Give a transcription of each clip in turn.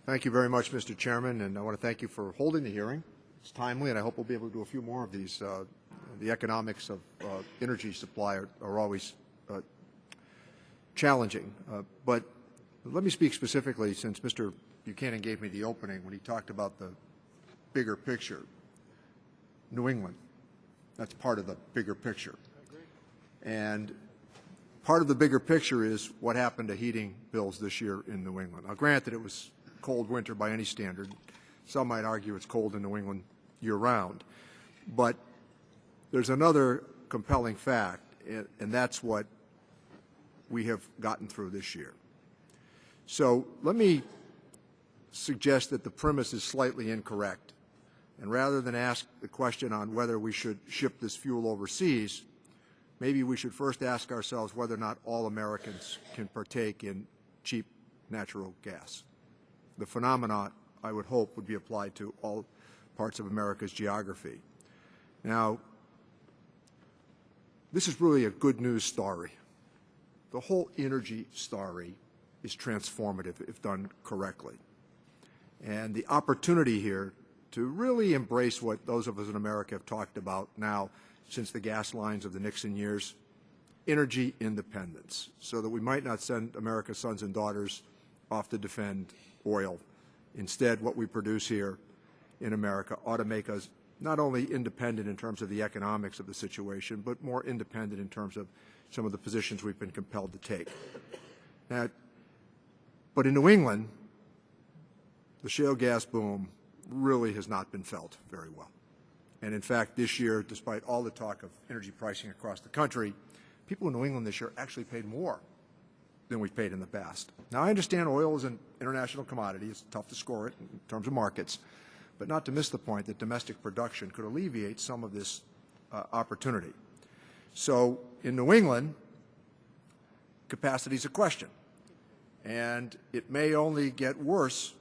Thank you very much, Mr. Chairman, and I want to thank you for holding the hearing. It's timely, and I hope we'll be able to do a few more of these. The economics of energy supply are always challenging. But let me speak specifically, since Mr. Buchanan gave me the opening when he talked about the bigger picture. New England, that's part of the bigger picture. And part of the bigger picture is what happened to heating bills this year in New England. Now, granted, it was a cold winter by any standard. Some might argue it's cold in New England year-round. But there's another compelling fact, and that's what we have gotten through this year. So let me suggest that the premise is slightly incorrect. And rather than ask the question on whether we should ship this fuel overseas, maybe we should first ask ourselves whether or not all Americans can partake in cheap natural gas. The phenomenon, I would hope, would be applied to all parts of America's geography. Now, this is really a good news story. The whole energy story is transformative if done correctly. And the opportunity here to really embrace what those of us in America have talked about now since the gas lines of the Nixon years, energy independence, so that we might not send America's sons and daughters off to defend oil. Instead, what we produce here in America ought to make us not only independent in terms of the economics of the situation, but more independent in terms of some of the positions we've been compelled to take. Now, but in New England, the shale gas boom really has not been felt very well. And in fact, this year, despite all the talk of energy pricing across the country, people in New England this year actually paid more than we've paid in the past. Now, I understand oil is an international commodity. It's tough to score it in terms of markets, but not to miss the point that domestic production could alleviate some of this opportunity. So in New England, capacity is a question. And it may only get worse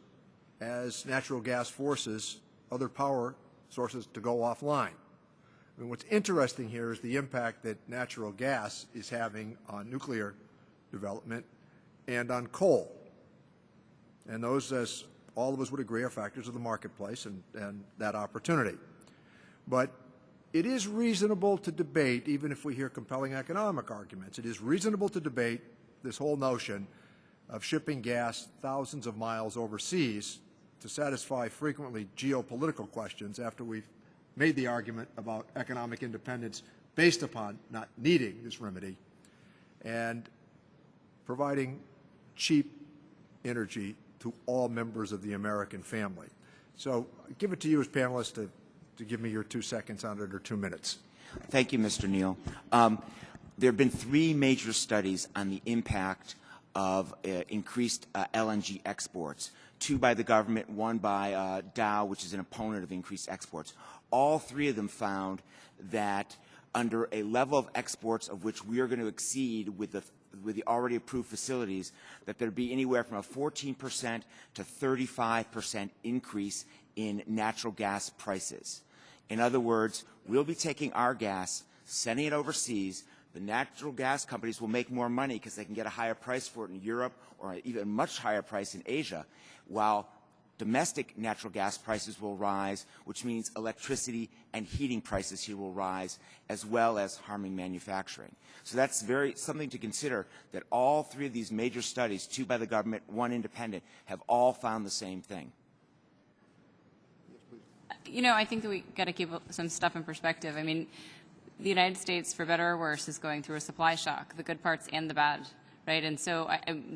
as natural gas forces other power sources to go offline. I mean, what's interesting here is the impact that natural gas is having on nuclear development and on coal. And those, as all of us would agree, are factors of the marketplace and that opportunity. But it is reasonable to debate, even if we hear compelling economic arguments, it is reasonable to debate this whole notion of shipping gas thousands of miles overseas to satisfy frequently geopolitical questions after we've made the argument about economic independence based upon not needing this remedy and providing cheap energy to all members of the American family. So I give it to you as panelists to give me your 2 seconds on it, or 2 minutes. Thank you, Mr. Neal. There have been 3 major studies on the impact of increased LNG exports, 2 by the government, 1 by Dow, which is an opponent of increased exports. All 3 of them found that under a level of exports of which we are going to exceed with the already approved facilities, that there would be anywhere from a 14% to 35% increase in natural gas prices. In other words, we'll be taking our gas, sending it overseas. The natural gas companies will make more money because they can get a higher price for it in Europe or even a much higher price in Asia, while domestic natural gas prices will rise, which means electricity and heating prices here will rise, as well as harming manufacturing. So that's something to consider, that all 3 of these major studies, 2 by the government, 1 independent, have all found the same thing. You know, I think that we got to keep some stuff in perspective. I mean, the United States, for better or worse, is going through a supply shock, the good parts and the bad, right? And so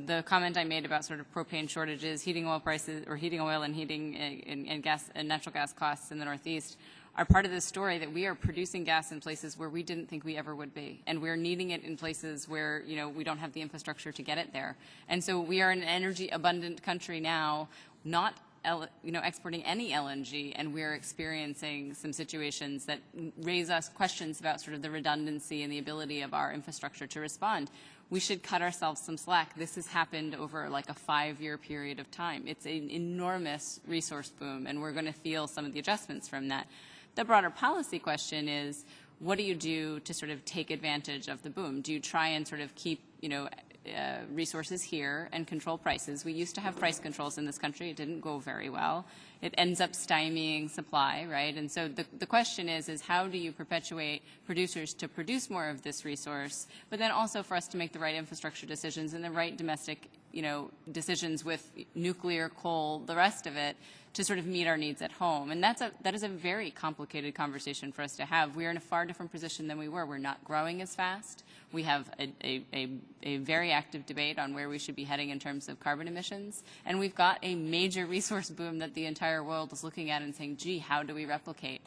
the comment I made about sort of propane shortages, heating oil prices, or heating oil and heating and gas and natural gas costs in the Northeast are part of this story, that we are producing gas in places where we didn't think we ever would be, and we're needing it in places where, you know, we don't have the infrastructure to get it there. And so we are an energy abundant country now, not exporting any LNG, and we're experiencing some situations that raise us questions about sort of the redundancy and the ability of our infrastructure to respond. We should cut ourselves some slack. This has happened over like a 5-year period of time. It's an enormous resource boom, and we're going to feel some of the adjustments from that. The broader policy question is, what do you do to sort of take advantage of the boom? Do you try and sort of keep, resources here and control prices. We used to have price controls in this country. It didn't go very well. It ends up stymieing supply, right? And so the question is how do you perpetuate producers to produce more of this resource, but then also for us to make the right infrastructure decisions and the right domestic, decisions with nuclear, coal, the rest of it, to sort of meet our needs at home. And that is a very complicated conversation for us to have. We are in a far different position than we were. We're not growing as fast. We have a very active debate on where we should be heading in terms of carbon emissions. And we've got a major resource boom that the entire world is looking at and saying, gee, how do we replicate?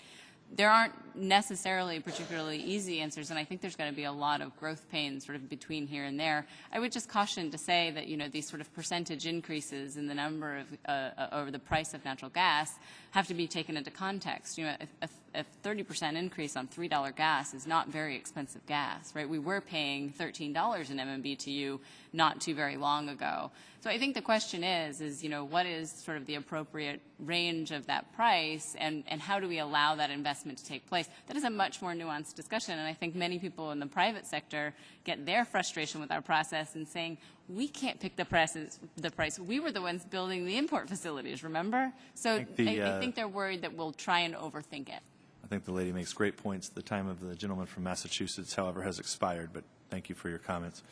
There aren't necessarily particularly easy answers, and I think there's going to be a lot of growth pains sort of between here and there. I would just caution to say that, these sort of percentage increases in the number of, or the price of natural gas have to be taken into context. A 30% increase on $3 gas is not very expensive gas, right? We were paying $13 an MMBTU not too very long ago. So I think the question is, what is sort of the appropriate range of that price, and how do we allow that investment to take place? That is a much more nuanced discussion, and I think many people in the private sector get their frustration with our process and saying, we can't pick the price. We were the ones building the import facilities, remember? So I think they're worried that we'll try and overthink it. I think the lady makes great points. The time of the gentleman from Massachusetts, however, has expired, but thank you for your comments.